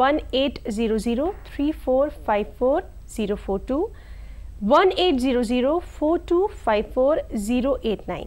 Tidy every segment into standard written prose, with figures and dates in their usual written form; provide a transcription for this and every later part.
1800-3454-042, 1800-4254-089।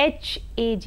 HAJ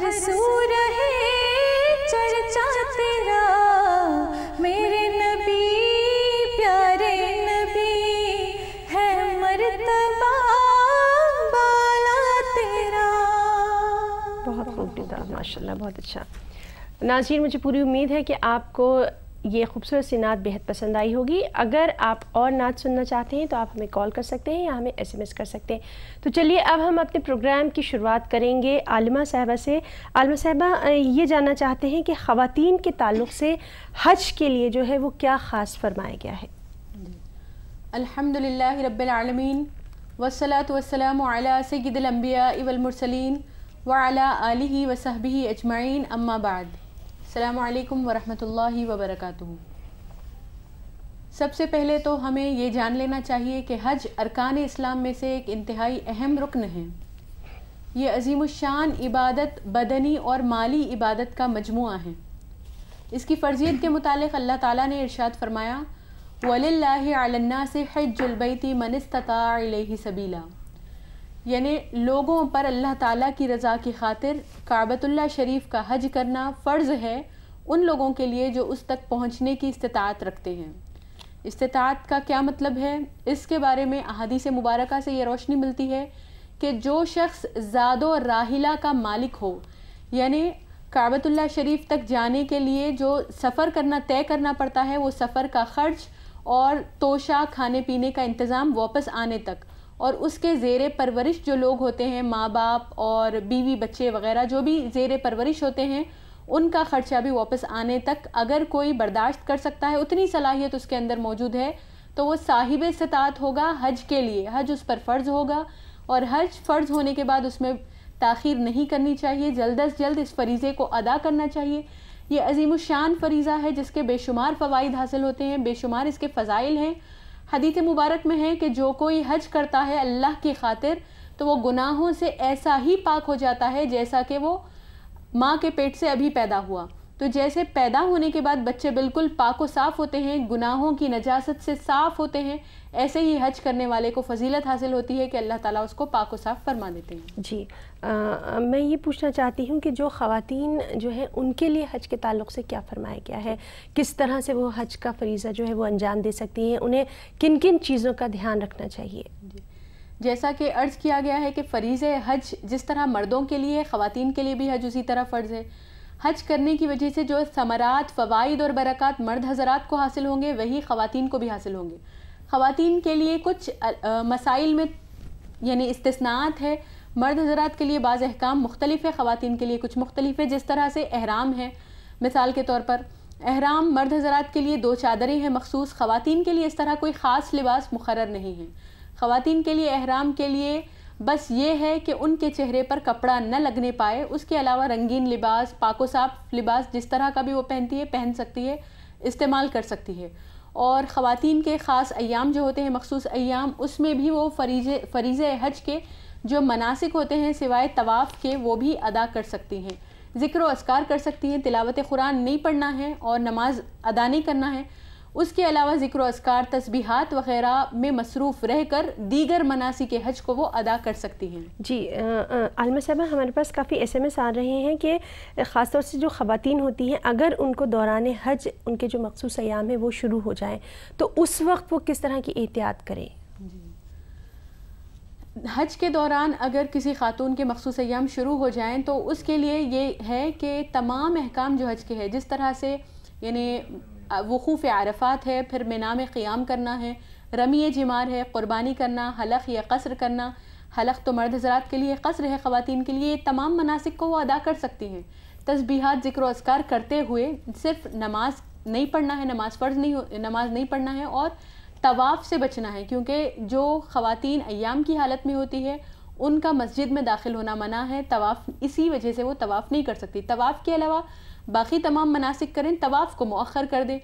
ہر سو رہے چرچا تیرا، میرے نبی پیارے نبی ہے مرتبہ بالا تیرا۔ بہت خوب ندا، ماشاءاللہ، بہت اچھا۔ ناظرین، مجھے پوری امید ہے کہ آپ کو یہ خوبصورت سی نعت بہت پسند آئی ہوگی۔ اگر آپ اور نعت سننا چاہتے ہیں تو آپ ہمیں کال کر سکتے ہیں یا ہمیں SMS کر سکتے ہیں۔ تو چلیے اب ہم اپنے پروگرام کی شروعات کریں گے عالمہ صاحبہ سے۔ عالمہ صاحبہ، یہ جاننا چاہتے ہیں کہ خواتین کے تعلق سے حج کے لیے جو ہے وہ کیا خاص فرمایا گیا ہے؟ الحمدللہ رب العالمین والصلاة والسلام علی سید الانبیاء والمرسلین وعلی آلہ وصحبہ اجمعین، اما بعد۔ السلام علیکم ورحمۃ اللہ وبرکاتہ۔ سب سے پہلے تو ہمیں یہ جان لینا چاہیے کہ حج ارکان اسلام میں سے ایک انتہائی اہم رکن ہے۔ یہ عظیم الشان عبادت بدنی اور مالی عبادت کا مجموعہ ہے۔ اس کی فرضیت کے متعلق اللہ تعالیٰ نے ارشاد فرمایا، وَلِلَّهِ عَلَى النَّاسِ حِجُّ الْبَيْتِ مَنِ اسْتَطَاعَ إِلَيْهِ سَبِيلًا، یعنی لوگوں پر اللہ تعالیٰ کی رضا کی خاطر کعبۃ اللہ شریف کا حج کرنا فرض ہے ان لوگوں کے لیے جو اس تک پہنچنے کی استطاعت رکھتے ہیں۔ استطاعت کا کیا مطلب ہے؟ اس کے بارے میں احادیث مبارکہ سے یہ روشنی ملتی ہے کہ جو شخص زاد و راحلہ کا مالک ہو، یعنی کعبۃ اللہ شریف تک جانے کے لیے جو سفر طے کرنا پڑتا ہے، وہ سفر کا خرچ اور توشہ کھانے پینے کا انتظام واپس آنے تک، اور اس کے زیر پرورش جو لوگ ہوتے ہیں، ماں باپ اور بیوی بچے وغیرہ جو بھی زیر پرورش ہوتے ہیں، ان کا خرچہ بھی واپس آنے تک اگر کوئی برداشت کر سکتا ہے، اتنی صلاحیت اس کے اندر موجود ہے، تو وہ صاحب استطاعت ہوگا حج کے لیے۔ حج اس پر فرض ہوگا، اور حج فرض ہونے کے بعد اس میں تاخیر نہیں کرنی چاہیے، جلد از جلد اس فریضے کو ادا کرنا چاہیے۔ یہ عظیم الشان فریضہ ہے جس کے بے شمار فوائد حاصل ہوتے ہیں، بے شمار اس کے فضائل ہیں۔ حدیث مبارک میں ہے کہ جو کوئی حج کرتا ہے اللہ کی خاطر تو وہ گناہوں سے ایسا ہی پاک ہو جاتا ہے جیسا کہ وہ ماں کے پیٹ سے ابھی پیدا ہوا۔ تو جیسے پیدا ہونے کے بعد بچے بالکل پاک و صاف ہوتے ہیں، گناہوں کی نجاست سے صاف ہوتے ہیں، ایسے ہی حج کرنے والے کو فضیلت حاصل ہوتی ہے کہ اللہ تعالیٰ اس کو پاک و صاف فرما دیتے ہیں۔ جی، میں یہ پوچھنا چاہتی ہوں کہ جو خواتین جو ہیں ان کے لیے حج کے تعلق سے کیا فرمایا گیا ہے؟ کس طرح سے وہ حج کا فریضہ جو ہے وہ انجام دے سکتی ہیں؟ انہیں کن کن چیزوں کا دھیان رکھنا چاہیے؟ جی، جیسا کہ عرض کیا گیا ہے کہ فریضہ حج جس طرح مردوں کے لیے، خواتین کے لیے بھی حج اسی طرح فرض ہے۔ حج کرنے کی وجہ سے جو ثمرات، فوائد اور برکات مرد حضرات کو حاصل ہوں گے، وہی خواتین کو بھی حاصل ہوں گے۔ خواتین کے لیے کچھ مسائل میں یعنی استثناءات ہے، مرد حضرات کے لیے بعض احکام مختلف ہے، خواتین کے لیے کچھ مختلف ہے۔ جس طرح سے احرام ہے، مثال کے طور پر احرام مرد حضرات کے لیے 2 چادریں ہیں مخصوص، خواتین کے لیے اس طرح کوئی خاص لباس مقرر نہیں ہے۔ خواتین کے لیے احرام کے لیے بس یہ ہے کہ ان کے چہرے پر کپڑا نہ لگنے پائے، اس کے علاوہ رنگین لباس، پاک و صاف لباس جس طرح کا بھی وہ پہنتی ہے، پہن سکتی ہے، استعمال کر سکتی ہے۔ اور خواتین کے خاص ایام جو ہوتے ہیں، مخصوص ایام، اس میں بھی وہ فریضہ حج کے جو مناسک ہوتے ہیں سوائے طواف کے وہ بھی ادا کر سکتی ہیں، ذکر و اذکار کر سکتی ہیں، تلاوت قرآن نہیں پڑھنا ہے اور نماز ادا نہیں کرنا ہے، اس کے علاوہ ذکر و اذکار، تسبیحات وغیرہ میں مصروف رہ کر دیگر مناسک حج کو وہ ادا کر سکتی ہیں۔ جی عالمہ صاحبہ، ہمارے پاس کافی SMS آ رہے ہیں کہ خاص طور سے جو خواتین ہوتی ہیں اگر ان کو دوران حج ان کے جو مخصوص ایام ہیں وہ شروع ہو جائیں تو اس وقت وہ کس طرح کی احتیاط کریں؟ حج کے دوران اگر کسی خاتون کے مخصوص ایام شروع ہو جائیں تو اس کے لیے یہ ہے کہ تمام احکام جو حج کے ہیں، جس طرح سے یعنی وقوف عرفات ہے، پھر مینا میں قیام کرنا ہے، رمی جمار ہے، قربانی کرنا، حلق یا قصر کرنا، حلق تو مرد حضرات کے لیے، قصر ہے خواتین کے لیے، یہ تمام مناسک کو وہ ادا کر سکتی ہیں۔ تسبیحات، ذکر و اذکار کرتے ہوئے صرف نماز نہیں پڑھنا ہے، نماز نہیں پڑھنا ہے، اور طواف سے بچنا ہے، کیونکہ جو خواتین ایام کی حالت میں ہوتی ہے ان کا مسجد میں داخل ہونا منع ہے، طواف اسی وجہ سے وہ طواف نہیں کر سکتی۔ طواف کے علاوہ باقی تمام مناسک کریں، طواف کو مؤخر کر دیں،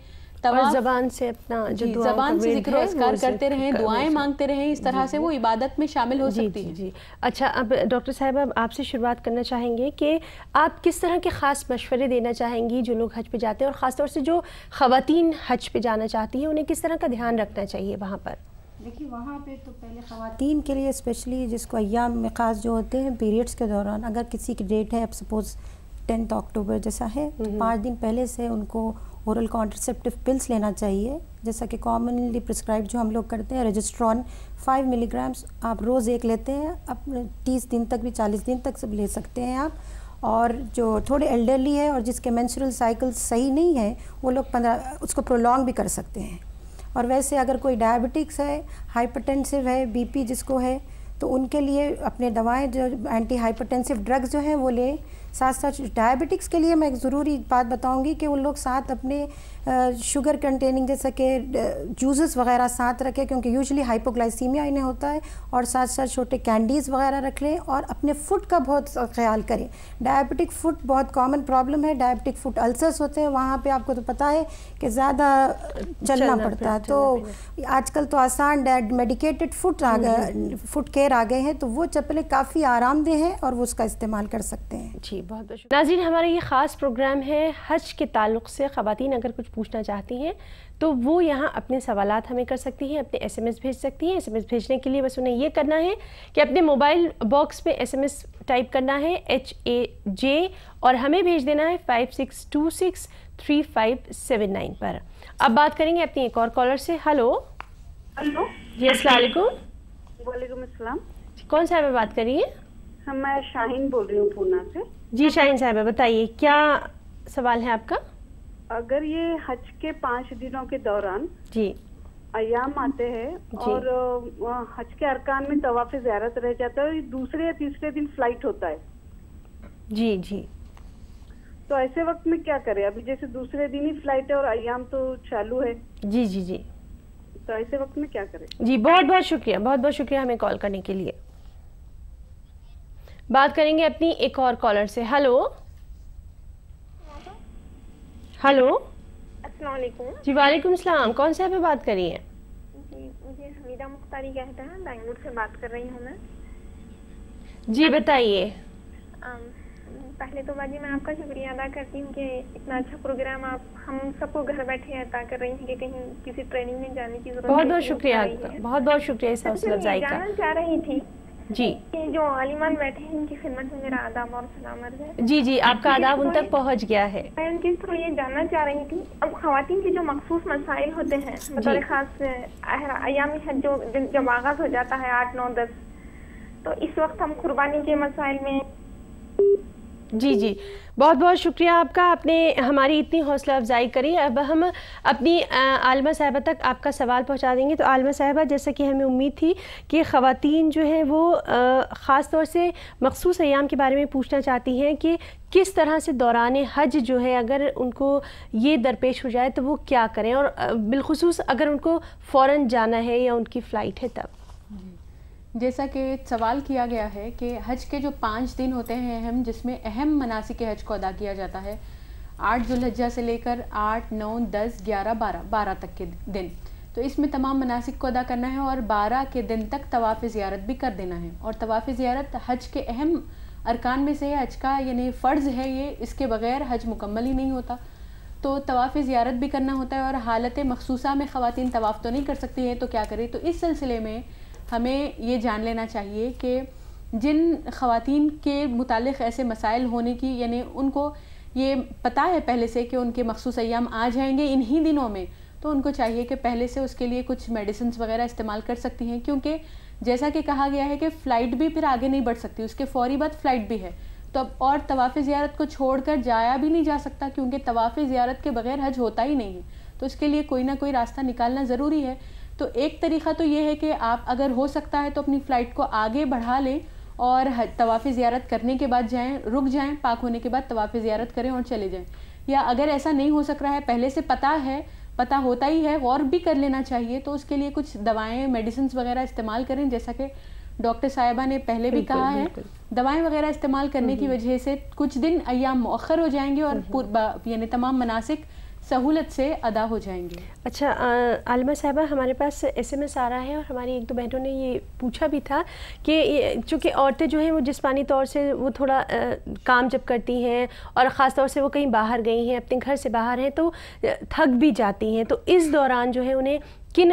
اور زبان سے اپنا جو زبان سے ذکر و اذکار کرتے رہیں، دعائیں مانگتے رہیں، اس طرح سے وہ عبادت میں شامل ہو سکتی ہیں۔ جی اچھا، اب ڈاکٹر صاحب اب آپ سے شروعات کرنا چاہیں گے کہ آپ کس طرح کے خاص مشورے دینا چاہیں گی جو لوگ حج پہ جاتے ہیں، اور خاص طور سے جو خواتین حج پہ جانا چاہتی ہیں انہیں کس طرح کا دھیان رکھنا چاہیے وہاں پر؟ دیکھیے وہاں پہ تو پہلے خواتین کے لیے اسپیشلی جس کو ایام خاص جو ہوتے ہیں پیریڈس کے دوران، اگر کسی کی ڈیٹ ہے اب سپوز 10 اکتوبر جیسا ہے تو 5 دن پہلے سے ان کو اورل کانٹرسیپٹیو پلس لینا چاہیے، جیسا کہ کامنلی پرسکرائب جو ہم لوگ کرتے ہیں رجسٹرون 5 ملی گرامس آپ روز ایک لیتے ہیں، اب 30 دن تک بھی 40 دن تک سب لے سکتے ہیں آپ۔ اور جو تھوڑے ایلڈرلی ہے اور جس کے مینسٹرل سائیکل صحیح نہیں ہے وہ لوگ اس کو پرولونگ بھی کر سکتے ہیں۔ اور ویسے اگر کوئی ڈائبٹکس ہے، ہائپرٹینسو ہے، بی پی جس کو ہے، تو ان کے لیے اپنے دوائیں جو اینٹی ہائپرٹینسو ڈرگز جو ہیں وہ لیں۔ ساتھ ساتھ ڈائبٹکس کے لیے میں ایک ضروری بات بتاؤں گی کہ ان لوگ ساتھ اپنے شوگر کنٹیننگ جیسا کہ جوسز وغیرہ ساتھ رکھیں، کیونکہ یوزلی ہائپوگلائسیمیا انہیں ہوتا ہے، اور ساتھ ساتھ چھوٹے کینڈیز وغیرہ رکھ لیں، اور اپنے فوڈ کا بہت خیال کریں۔ ڈائبٹک فوڈ بہت کامن پرابلم ہے، ڈائبٹک فوڈ السرس ہوتے ہیں، وہاں پہ آپ کو تو پتہ ہے کہ زیادہ چلنا پڑتا ہے، تو آج کل تو آسان میڈیکیٹڈ فوڈ کیئر آ گئے ہیں، تو وہ چپلیں کافی آرام دہ ہیں اور وہ اس کا استعمال کر سکتے ہیں۔ جی بہت بہت شکریہ ناظرین، ہمارا یہ خاص پروگرام ہے حج کے تعلق سے۔ خواتین اگر کچھ پوچھنا چاہتی ہیں تو وہ یہاں اپنے سوالات ہمیں کر سکتی ہیں، اپنے ایس ایم ایس بھیج سکتی ہیں۔ ایس ایم ایس بھیجنے کے لیے بس انہیں یہ کرنا ہے کہ اپنے موبائل باکس میں ایس ایم ایس ٹائپ کرنا ہے HAJ اور ہمیں بھیج دینا ہے 56263579 پر۔ اب بات کریں گے اپنی ایک اور کالر سے۔ ہلو جی السلام علیکم۔ وعلیکم السلام۔ کون صاحبہ بات کر رہی ہیں؟ میں شاہین بول رہی ہوں پونا سے۔ جی شاہین صاحبہ بتائیے کیا سوال ہے آپ کا؟ اگر یہ حج کے 5 دنوں کے دوران جی ایام آتے ہیں اور حج کے ارکان میں طواف زیارت رہ جاتا ہے، دوسرے یا تیسرے دن فلائٹ ہوتا ہے، جی جی، تو ایسے وقت میں کیا کریں؟ ابھی جیسے دوسرے دن ہی فلائٹ ہے اور ایام تو چالو ہے، جی جی جی، تو ایسے وقت میں کیا کریں؟ جی بہت بہت شکریہ، بہت بہت شکریہ ہمیں کال کرنے کے لیے۔ بات کریں گے اپنی ایک اور کالر سے۔ ہلو ہلو السلام علیکم۔ جی وعلیکم السلام، کون سے پہ بات کر رہی ہیں؟ جی مجھے حمیدہ مختاری کہتے ہیں، بنگلور سے بات کر رہی ہوں میں۔ جی بتائیے۔ پہلے تو باجی میں آپ کا شکریہ ادا کرتی ہوں کہ اتنا اچھا پروگرام آپ ہم سب کو گھر بیٹھے عطا کر رہی ہیں کہ کہیں کسی ٹریننگ میں جانے کی ضرورت نہیں۔ بہت بہت شکریہ آپ کا، بہت بہت شکریہ اس حوصلہ افزائی کا۔ جاننا چاہ رہی تھی جی کہ جو عالمان بیٹھے ہیں ان کی خدمت میں میرا آداب اور سلام عرض ہے۔ جی جی، آپ کا آداب ان تک پہنچ گیا ہے۔ میں ان کے تھرو یہ جاننا چاہ رہی تھی، اب خواتین کے جو مخصوص مسائل ہوتے ہیں بطور خاص ایام حج جب آغاز ہو جاتا ہے 8، 9، 10، تو اس وقت ہم قربانی کے مسائل میں۔ جی جی بہت بہت شکریہ آپ کا، آپ نے ہماری اتنی حوصلہ افزائی کری۔ اب ہم اپنی عالمہ صاحبہ تک آپ کا سوال پہنچا دیں گے۔ تو عالمہ صاحبہ، جیسا کہ ہمیں امید تھی کہ خواتین جو ہیں وہ خاص طور سے مخصوص ایام کے بارے میں پوچھنا چاہتی ہیں کہ کس طرح سے دوران حج جو ہے اگر ان کو یہ درپیش ہو جائے تو وہ کیا کریں، اور بالخصوص اگر ان کو فوراً جانا ہے یا ان کی فلائٹ ہے تب۔ جیسا کہ سوال کیا گیا ہے کہ حج کے جو 5 دن ہوتے ہیں اہم، جس میں اہم مناسک حج کو ادا کیا جاتا ہے 8 ذوالحجہ سے لے کر 8، 9، 10، 11، 12 تک کے دن، تو اس میں تمام مناسک کو ادا کرنا ہے اور 12 کے دن تک طواف زیارت بھی کر دینا ہے۔ اور طواف زیارت حج کے اہم ارکان میں سے حج کا یعنی فرض ہے، یہ اس کے بغیر حج مکمل ہی نہیں ہوتا، تو طواف زیارت بھی کرنا ہوتا ہے۔ اور حالت مخصوصہ میں خواتین طواف تو نہیں کر سکتی ہیں، تو کیا کریں؟ تو اس سلسلے میں ہمیں یہ جان لینا چاہیے کہ جن خواتین کے متعلق ایسے مسائل ہونے کی یعنی ان کو یہ پتہ ہے پہلے سے کہ ان کے مخصوص ایام آ جائیں گے انہی دنوں میں، تو ان کو چاہیے کہ پہلے سے اس کے لیے کچھ میڈیسنز وغیرہ استعمال کر سکتی ہیں، کیونکہ جیسا کہ کہا گیا ہے کہ فلائٹ بھی پھر آگے نہیں بڑھ سکتی، اس کے فوری بعد فلائٹ بھی ہے، تو اب اور طواف زیارت کو چھوڑ کر جایا بھی نہیں جا سکتا، کیونکہ طواف زیارت کے بغیر حج ہوتا ہی نہیں ہے، تو اس کے لیے کوئی نہ کوئی راستہ نکالنا ضروری ہے۔ تو ایک طریقہ تو یہ ہے کہ آپ اگر ہو سکتا ہے تو اپنی فلائٹ کو آگے بڑھا لیں اور طواف زیارت کرنے کے بعد جائیں، رک جائیں، پاک ہونے کے بعد طواف زیارت کریں اور چلے جائیں۔ یا اگر ایسا نہیں ہو سک رہا ہے، پہلے سے پتہ ہوتا ہی ہے، غور بھی کر لینا چاہیے، تو اس کے لیے کچھ دوائیں، میڈیسنز وغیرہ استعمال کریں، جیسا کہ ڈاکٹر صاحبہ نے پہلے بھی کہا ہے، دوائیں وغیرہ استعمال کرنے کی وجہ سے کچھ دن ایام مؤخر ہو جائیں گے اور یعنی تمام مناسک سہولت سے ادا ہو جائیں گے۔ اچھا عالمہ صاحبہ، ہمارے پاس ایس ایم ایس آ رہا ہے اور ہماری ایک دو بہنوں نے یہ پوچھا بھی تھا کہ چونکہ عورتیں جو ہیں وہ جسمانی طور سے وہ تھوڑا کام جب کرتی ہیں اور خاص طور سے وہ کہیں باہر گئی ہیں، اپنے گھر سے باہر ہیں، تو تھک بھی جاتی ہیں، تو اس دوران جو ہے انہیں کن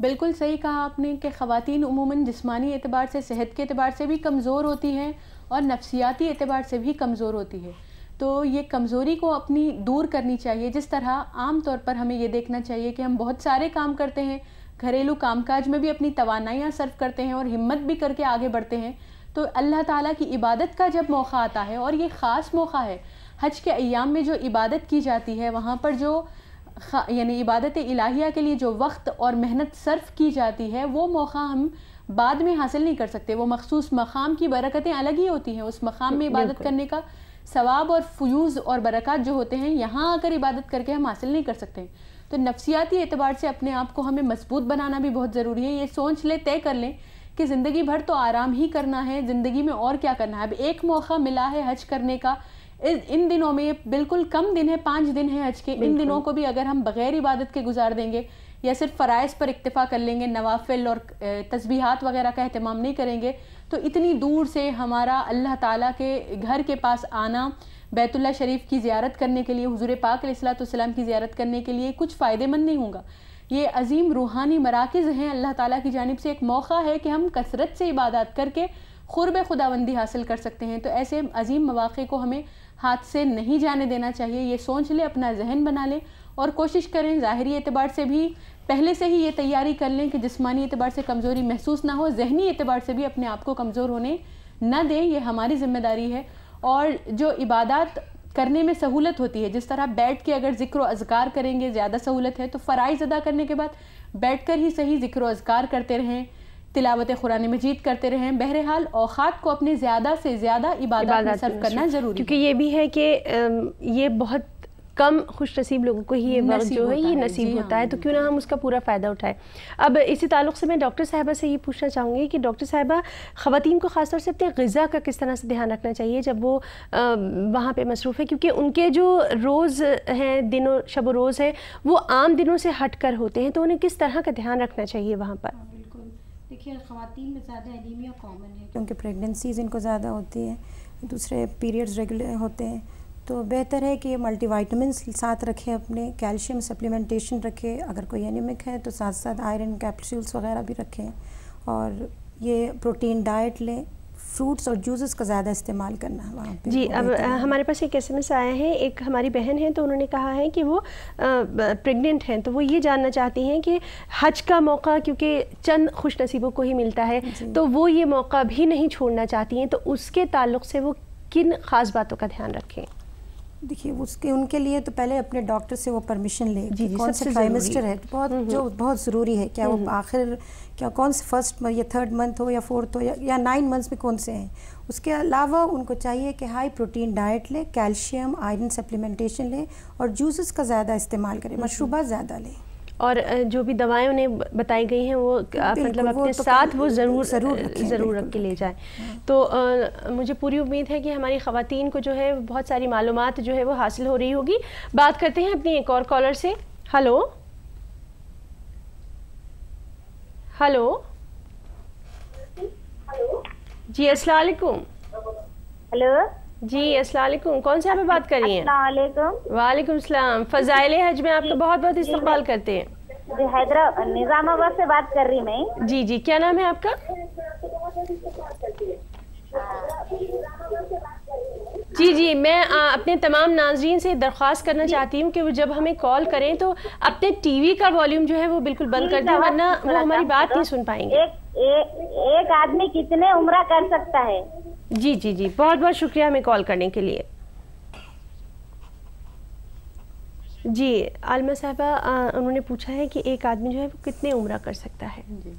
بالکل صحیح کہا آپ نے کہ خواتین عموماً جسمانی اعتبار سے، صحت کے اعتبار سے بھی کمزور ہوتی ہیں اور نفسیاتی اعتبار سے بھی کمزور ہوتی ہے. تو یہ کمزوری کو اپنی دور کرنی چاہیے. جس طرح عام طور پر ہمیں یہ دیکھنا چاہیے کہ ہم بہت سارے کام کرتے ہیں، گھریلو کام کاج میں بھی اپنی توانائیاں صرف کرتے ہیں اور ہمت بھی کر کے آگے بڑھتے ہیں. تو اللہ تعالیٰ کی عبادت کا جب موقع آتا ہے، اور یہ خاص موقع ہے حج کے ایام میں جو عبادت کی جاتی ہے، وہاں پر جو یعنی عبادت الہیہ کے لیے جو وقت اور محنت صرف کی جاتی ہے، وہ موقع ہم بعد میں حاصل نہیں کر سکتے. وہ مخصوص مقام کی برکتیں الگ ہی ہوتی ہیں. اس مقام میں عبادت کرنے کا ثواب اور فیوز اور برکات جو ہوتے ہیں، یہاں آ کر عبادت کر کے ہم حاصل نہیں کر سکتے. تو نفسیاتی اعتبار سے اپنے آپ کو ہمیں مضبوط بنانا بھی بہت ضروری ہے. یہ سوچ لیں، طے کر لیں کہ زندگی بھر تو آرام ہی کرنا ہے، زندگی میں اور کیا کرنا ہے. اب ایک موقع ملا ہے حج کرنے کا، ان دنوں میں بالکل کم دن ہے، 5 دن ہے حج کے. ان دنوں کو بھی اگر ہم بغیر عبادت کے گزار دیں گے یا صرف فرائض پر اکتفا کر لیں گے، نوافل اور تسبیحات وغیرہ کا اہتمام نہیں کریں گے، تو اتنی دور سے ہمارا اللہ تعالیٰ کے گھر کے پاس آنا، بیت اللہ شریف کی زیارت کرنے کے لیے، حضور پاک علیہ الصلوۃ والسلام کی زیارت کرنے کے لیے کچھ فائدہ مند نہیں ہوگا. یہ عظیم روحانی مراکز ہیں اللہ تعالیٰ کی جانب سے. ایک موقع ہے کہ ہم کثرت سے عبادات کر کے قرب خداوندی حاصل کر سکتے ہیں. تو ایسے عظیم مواقع کو ہمیں ہاتھ سے نہیں جانے دینا چاہیے. یہ سوچ لیں، اپنا ذہن بنا لیں اور کوشش کریں ظاہری اعتبار سے بھی پہلے سے ہی یہ تیاری کر لیں کہ جسمانی اعتبار سے کمزوری محسوس نہ ہو، ذہنی اعتبار سے بھی اپنے آپ کو کمزور ہونے نہ دیں. یہ ہماری ذمہ داری ہے. اور جو عبادات کرنے میں سہولت ہوتی ہے، جس طرح بیٹھ کے اگر ذکر و اذکار کریں گے زیادہ سہولت ہے، تو فرائض ادا کرنے کے بعد بیٹھ کر ہی صحیح ذکر و اذکار کرتے رہیں، تلاوت قرآن مجید کرتے رہیں. بہرحال اوقات کو اپنے زیادہ سے زیادہ عبادات میں صرف کرنا ضروری ہے، کیونکہ یہ بھی ہے کہ یہ بہت کم خوش نصیب لوگوں کو ہی یہ وقت جو ہے یہ نصیب ہوتا ہے. تو کیوں نہ ہم اس کا پورا فائدہ اٹھائیں. اب اسی تعلق سے میں ڈاکٹر صاحبہ سے یہ پوچھنا چاہوں گی کہ ڈاکٹر صاحبہ، خواتین کو خاص طور سے اپنے غذا کا کس طرح سے دھیان رکھنا چاہیے جب وہ وہاں پہ مصروف ہے، کیونکہ ان کے جو روز ہیں، دن و شب و روز ہے، وہ عام دنوں سے ہٹ کر ہوتے ہیں. تو انہیں کس طرح کا دھیان رکھنا چاہیے وہاں پر؟ بالکل، دیکھیے خواتین میں زیادہ انیمیا کامن ہے کیونکہ پریگننسیز ان کو زیادہ ہوتی ہیں، دوسرے پیریڈز ریگولر ہوتے ہیں. تو بہتر ہے کہ ملٹی وائٹامنس ساتھ رکھیں، اپنے کیلشیم سپلیمنٹیشن رکھیں. اگر کوئی اینیمک ہے تو ساتھ ساتھ آئرن کیپسولس وغیرہ بھی رکھیں. اور یہ پروٹین ڈائٹ لیں، فروٹس اور جوسز کا زیادہ استعمال کرنا وہاں پہ. جی، اب ہمارے پاس ایک SMS آیا ہے. ایک ہماری بہن ہے تو انہوں نے کہا ہے کہ وہ پریگننٹ ہیں، تو وہ یہ جاننا چاہتی ہیں کہ حج کا موقع کیونکہ چند خوش نصیبوں کو ہی ملتا ہے، تو وہ یہ موقع بھی نہیں چھوڑنا چاہتی ہیں. تو اس کے تعلق سے وہ کن خاص باتوں کا دھیان رکھیں؟ دیکھیے ان کے لیے تو پہلے اپنے ڈاکٹر سے وہ پرمیشن لیں. جی، کون سے ٹرائمیسٹر ہے، بہت ضروری ہے. کیا وہ آخر کون سے فرسٹ یا تھرڈ منتھ ہو یا فورتھ ہو یا 9 منتھس میں کون سے ہیں. اس کے علاوہ ان کو چاہیے کہ ہائی پروٹین ڈائٹ لیں، کیلشیم آئرن سپلیمنٹیشن لیں اور جوسز کا زیادہ استعمال کریں، مشروبات زیادہ لیں. اور جو بھی دوائیں انہیں بتائی گئی ہیں وہ مطلب اپنے ساتھ وہ ضرور رکھ کے لے جائیں. تو مجھے پوری امید ہے کہ ہماری خواتین کو جو ہے بہت ساری معلومات جو ہے وہ حاصل ہو رہی ہوگی. بات کرتے ہیں اپنی ایک اور کالر سے. ہلو جی، السلام علیکم. ہلو جی، السلام علیکم. کون سے آپ بات کر رہی ہیں؟ السلام علیکم. وعلیکم السلام. فضائل حج میں آپ کا بہت بہت استقبال کرتے ہیں. جی، حیدرآباد نظام آباد سے بات کر رہی میں. جی جی، کیا نام ہے آپ کا؟ جی جی، میں اپنے تمام ناظرین سے درخواست کرنا چاہتی ہوں کہ وہ جب ہمیں کال کریں تو اپنے ٹی وی کا والیوم جو ہے وہ بالکل بند کر دیں، ورنہ وہ ہماری بات نہیں سن پائیں گے. ایک آدمی کتنے عمرہ کر سکتا ہے؟ جی جی جی، بہت بہت شکریہ ہمیں کال کرنے کے لیے. جی، عالمہ صاحبہ انہوں نے پوچھا ہے کہ ایک آدمی جو ہے وہ کتنے عمرہ کر سکتا ہے؟ جی،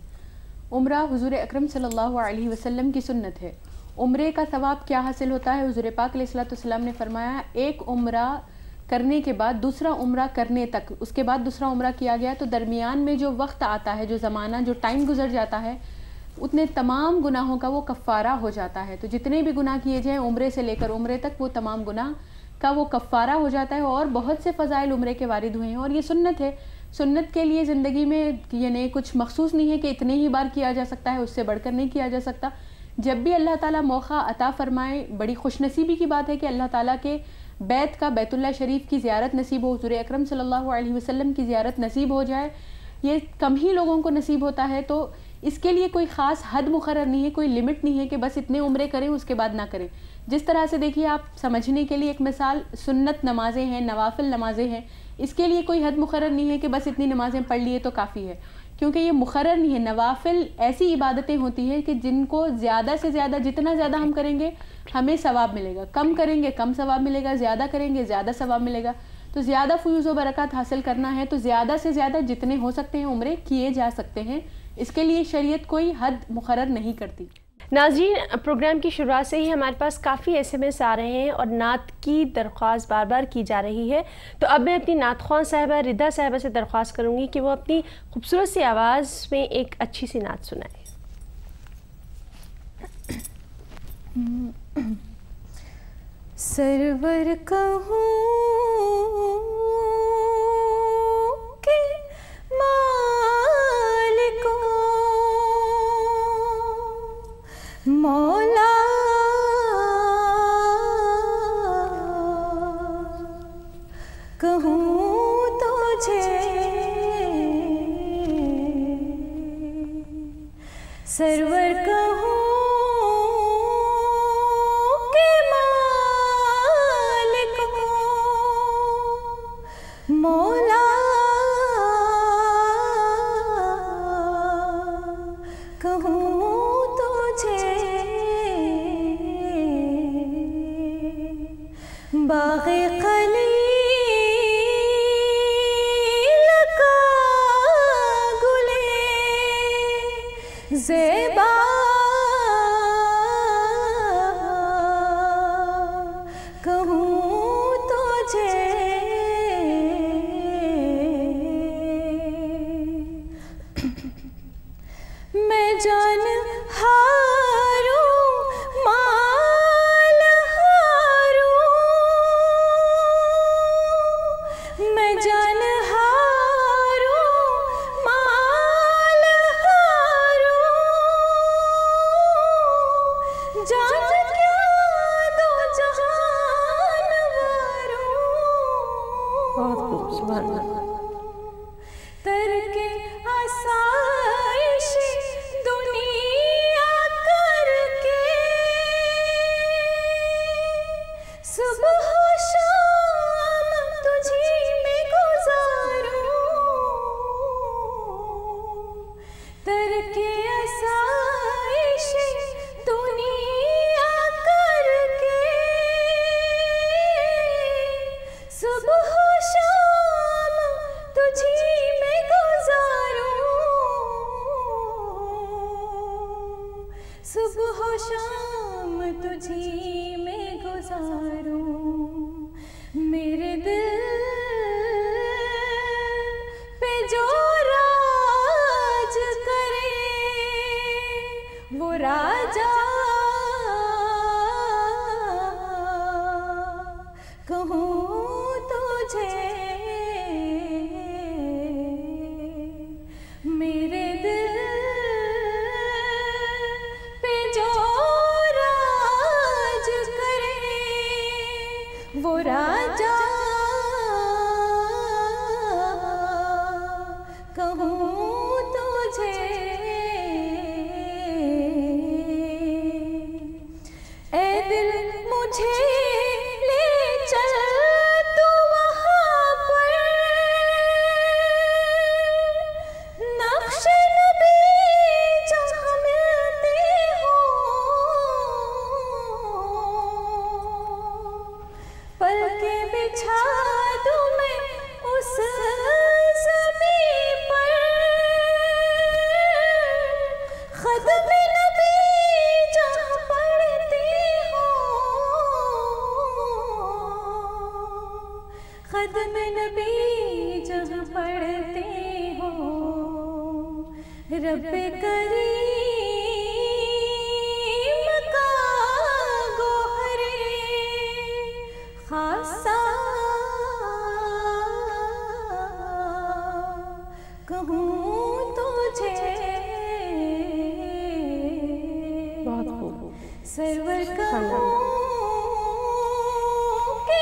عمرہ حضور اکرم صلی اللہ علیہ وسلم کی سنت ہے. عمرے کا ثواب کیا حاصل ہوتا ہے؟ حضور پاک علیہ الصلوۃ والسلام نے فرمایا ایک عمرہ کرنے کے بعد دوسرا عمرہ کرنے تک، اس کے بعد دوسرا عمرہ کیا گیا تو درمیان میں جو وقت آتا ہے، جو زمانہ، جو ٹائم گزر جاتا ہے، اتنے تمام گناہوں کا وہ کفارہ ہو جاتا ہے. تو جتنے بھی گناہ کیے جائیں عمرے سے لے کر عمرے تک، وہ تمام گناہ کا وہ کفارہ ہو جاتا ہے. اور بہت سے فضائل عمرے کے وارد ہوئے ہیں اور یہ سنت ہے. سنت کے لیے زندگی میں یعنی کچھ مخصوص نہیں ہے کہ اتنے ہی بار کیا جا سکتا ہے، اس سے بڑھ کر نہیں کیا جا سکتا. جب بھی اللہ تعالیٰ موقع عطا فرمائے، بڑی خوش نصیبی کی بات ہے کہ اللہ تعالیٰ کے بیت کا، بیت اللہ شریف کی زیارت نصیب ہو، حضور اکرم صلی اللہ علیہ وسلم کی زیارت نصیب ہو جائے، یہ کم ہی لوگوں کو نصیب ہوتا ہے. تو اس کے لیے کوئی خاص حد مقرر نہیں ہے، کوئی لمٹ نہیں ہے کہ بس اتنے عمرے کریں اس کے بعد نہ کریں. جس طرح سے دیکھیے آپ سمجھنے کے لیے ایک مثال، سنت نمازیں ہیں، نوافل نمازیں ہیں، اس کے لیے کوئی حد مقرر نہیں ہے کہ بس اتنی نمازیں پڑھ لیے تو کافی ہے، کیونکہ یہ مقرر نہیں ہے. نوافل ایسی عبادتیں ہوتی ہیں کہ جن کو زیادہ سے زیادہ، جتنا زیادہ ہم کریں گے ہمیں ثواب ملے گا، کم کریں گے کم ثواب ملے گا، زیادہ کریں گے زیادہ ثواب ملے گا. تو زیادہ فیوز و برکات حاصل کرنا ہے تو زیادہ سے زیادہ جتنے ہو سکتے ہیں عمرے کیے جا سکتے ہیں. اس کے لیے شریعت کوئی حد مقرر نہیں کرتی. ناظرین، پروگرام کی شروعات سے ہی ہمارے پاس کافی ایس ایم ایس آ رہے ہیں اور نعت کی درخواست بار بار کی جا رہی ہے. تو اب میں اپنی نعت خواں صاحبہ ردا صاحبہ سے درخواست کروں گی کہ وہ اپنی خوبصورت سی آواز میں ایک اچھی سی نعت سنائے. سرور کہوں کہ مالکو مولا کہوں تجھے، سرور کہوں کہ مالک مولا کہوں تجھے، باغ خلیل کا گلے زیبا کہوں تجھے، میں جان ہاروں مال ہاروں، میں جان ہاروں مال ہاروں، جان کیا دو جہان ہاروں. بہت خوب، سبحان اللہ. ترک آسائش دنیا کر کے صبح و شام تجھی میں گزاروں، ترک آسائش دنیا کر کے صبح و شام تجھی میں گزاروں، صبح و شام تجھی میں گزاروں. میرے دل پہ جو راج کرے وہ راجا کہوں تجھے، میرے دل پہ جو راج کرے وہ راجا کہوں تجھے. اے دل مجھے لے چل تو وہاں پر، نقش نبی جہاں ملتے ہوں، پلکیں بچھا دوں میں اس زمین پر، خدم نبی جہاں پڑھتے ہوں، خدم نبی جہاں پڑھتے ہوں، رب کریم کا گوہرے خاصا کہوں تجھے، بہت خوب. سرور کہوں کہ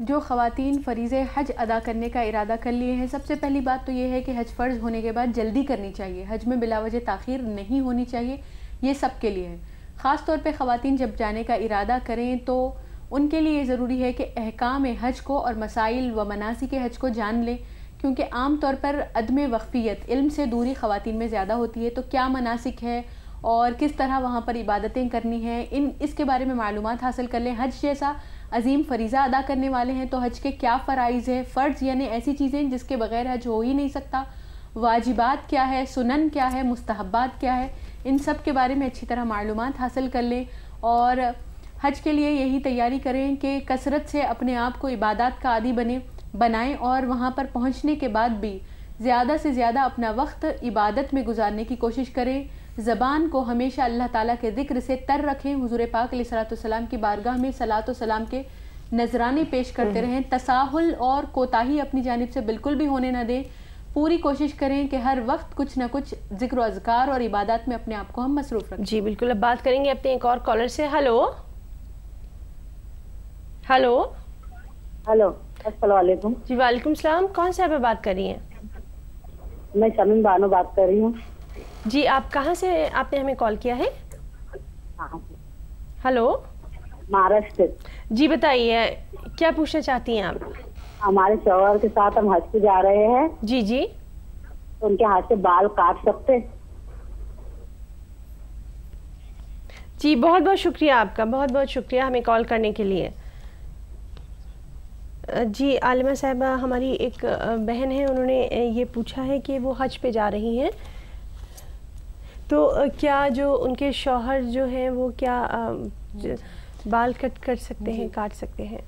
جو خواتین فریضہ حج ادا کرنے کا ارادہ کر لیے ہیں، سب سے پہلی بات تو یہ ہے کہ حج فرض ہونے کے بعد جلدی کرنی چاہیے. حج میں بلا وجہ تاخیر نہیں ہونی چاہیے. یہ سب کے لیے ہے. خاص طور پہ خواتین جب جانے کا ارادہ کریں تو ان کے لیے یہ ضروری ہے کہ احکام حج کو اور مسائل و مناسک حج کو جان لیں، کیونکہ عام طور پر عدم وقفیت، علم سے دوری خواتین میں زیادہ ہوتی ہے. تو کیا مناسک ہے اور کس طرح وہاں پر عبادتیں کرنی ہیں، اس کے بارے میں معلومات حاصل کر لیں. حج جیسا عظیم فریضہ ادا کرنے والے ہیں تو حج کے کیا فرائض ہیں، فرض یعنی ایسی چیزیں جس کے بغیر حج ہو ہی نہیں سکتا، واجبات کیا ہے، سنن کیا ہے، مستحبات کیا ہے، ان سب کے بارے میں اچھی طرح معلومات حاصل کر لیں. اور حج کے لیے یہی تیاری کریں کہ کثرت سے اپنے آپ کو عبادات کا عادی بنائیں اور وہاں پر پہنچنے کے بعد بھی زیادہ سے زیادہ اپنا وقت عبادت میں گزارنے کی کوشش کریں. زبان کو ہمیشہ اللہ تعالیٰ کے ذکر سے تر رکھیں. حضور پاک علیہ الصلوۃ والسلام کی بارگاہ میں صلاۃ و سلام کے نذرانے پیش کرتے رہیں. تساہل اور کوتاہی اپنی جانب سے بالکل بھی ہونے نہ دیں. پوری کوشش کریں کہ ہر وقت کچھ نہ کچھ ذکر و اذکار اور عبادات میں اپنے آپ کو ہم مصروف رکھیں. جی بالکل. اب بات کریں گے اپنے ایک اور کالر سے. ہلو ہلو ہلو السلام علیکم. جی وعلیکم السلام. کون صاحبہ بات کر رہی ہیں؟ میں شمیم بانو بات کر رہی ہوں. جی آپ کہاں سے آپ نے ہمیں کال کیا ہے؟ ہلو مہاراشٹر. جی بتائیے کیا پوچھنا چاہتی ہیں آپ؟ ہمارے شوہر کے ساتھ ہم حج پہ جا رہے ہیں. جی جی. تو ان کے ہاتھ سے بال کاٹ سکتے؟ جی بہت بہت شکریہ آپ کا، بہت بہت شکریہ ہمیں کال کرنے کے لیے. جی عالمہ صاحبہ ہماری ایک بہن ہے، انہوں نے یہ پوچھا ہے کہ وہ حج پہ جا رہی ہیں تو کیا جو ان کے شوہر جو ہیں وہ کیا بال کٹ کر سکتے ہیں، کاٹ سکتے ہیں؟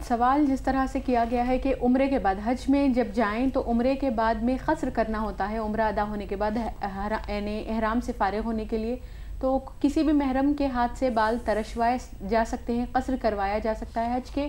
سوال جس طرح سے کیا گیا ہے کہ عمرے کے بعد حج میں جب جائیں تو عمرے کے بعد میں قصر کرنا ہوتا ہے. عمرہ ادا ہونے کے بعد یعنی احرام سے فارغ ہونے کے لیے تو کسی بھی محرم کے ہاتھ سے بال ترشوائے جا سکتے ہیں، قصر کروایا جا سکتا ہے. حج کے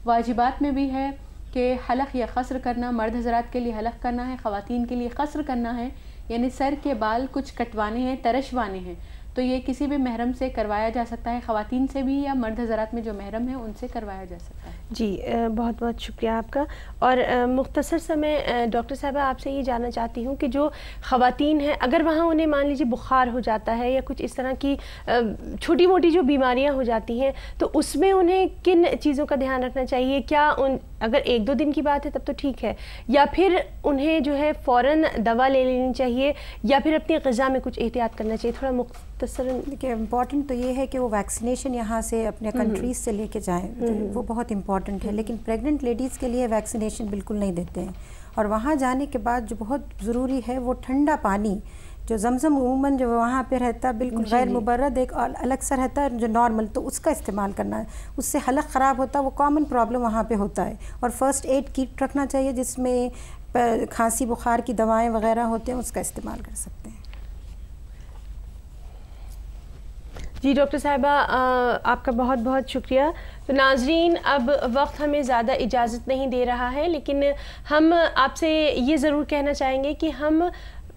واجبات میں بھی ہے کہ حلق یا قصر کرنا. مرد حضرات کے لیے حلق کرنا ہے، خواتین کے لیے قصر کرنا ہے، یعنی سر کے بال کچھ کٹوانے ہیں، ترشوانے ہیں. تو یہ کسی بھی محرم سے کروایا جا سکتا ہے، خواتین سے بھی یا مرد حضرات میں جو محرم ہیں ان سے کروایا جا سکتا ہے. جی بہت بہت شکریہ آپ کا. اور مختصر سا میں ڈاکٹر صاحبہ آپ سے یہ جاننا چاہتی ہوں کہ جو خواتین ہیں اگر وہاں انہیں مان لیجیے بخار ہو جاتا ہے یا کچھ اس طرح کی چھوٹی موٹی جو بیماریاں ہو جاتی ہیں تو اس میں انہیں کن چیزوں کا دھیان رکھنا چاہیے؟ کیا اگر ایک دو دن کی بات ہے تب تو ٹھیک ہے، یا پھر انہیں جو ہے فوراً دوا لے لینی چاہیے یا پھر اپنی غذا میں کچھ احتیاط کرنا چاہیے؟ تھوڑا مختصراً. دیکھیے امپورٹنٹ تو یہ ہے کہ وہ ویکسینیشن یہاں سے اپنے کنٹریز سے لے کے جائیں، وہ بہت امپورٹنٹ ہے. لیکن پریگننٹ لیڈیز کے لیے ویکسینیشن بالکل نہیں دیتے ہیں. اور وہاں جانے کے بعد جو بہت ضروری ہے وہ ٹھنڈا پانی جو زمزم عموماً جو وہاں پہ رہتا ہے بالکل غیر مبرد ایک الگ سا رہتا ہے جو نارمل، تو اس کا استعمال کرنا ہے. اس سے حلق خراب ہوتا ہے، وہ کامن پرابلم وہاں پہ ہوتا ہے. اور فرسٹ ایڈ کٹ رکھنا چاہیے جس میں کھانسی بخار کی دوائیں وغیرہ ہوتے ہیں، اس کا استعمال کر سکتے ہیں. جی ڈاکٹر صاحبہ آپ کا بہت بہت شکریہ. تو ناظرین اب وقت ہمیں زیادہ اجازت نہیں دے رہا ہے، لیکن ہم آپ سے یہ ضرور کہنا چاہیں گے کہ ہم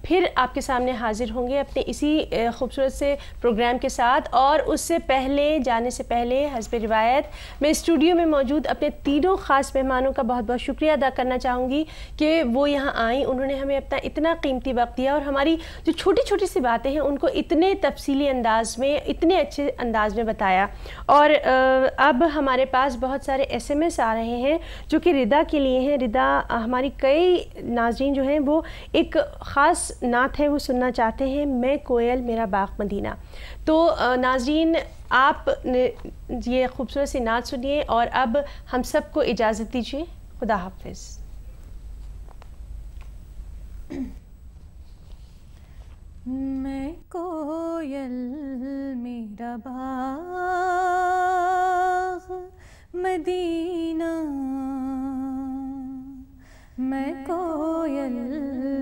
پھر آپ کے سامنے حاضر ہوں گے اپنے اسی خوبصورت سے پروگرام کے ساتھ. اور اس سے پہلے جانے سے پہلے حسب روایت میں اسٹوڈیو میں موجود اپنے تینوں خاص مہمانوں کا بہت بہت شکریہ ادا کرنا چاہوں گی کہ وہ یہاں آئیں. انہوں نے ہمیں اپنا اتنا قیمتی وقت دیا اور ہماری جو چھوٹی چھوٹی سی باتیں ہیں ان کو اتنے تفصیلی انداز میں، اتنے اچھے انداز میں بتایا. اور اب ہمارے پاس بہت سارے SMS آ رہے ہیں جو کہ ردا کے لیے ہیں. ردا ہماری کئی ناظرین جو ہیں وہ ایک خاص نعت ہے وہ سننا چاہتے ہیں، میں کوئل میرا باغ مدینہ. تو ناظرین آپ یہ خوبصورت سی نعت سنیے اور اب ہم سب کو اجازت دیجیے. خدا حافظ. میں کوئل میرا باغ مدینہ، میں کوئل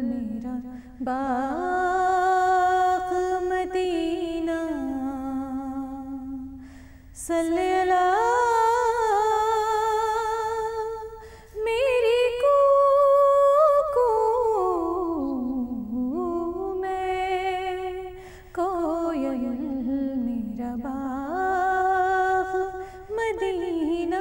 میرا باغ مدینہ، صلی اللہ میری کو میں کوئل میرا باغ مدینہ.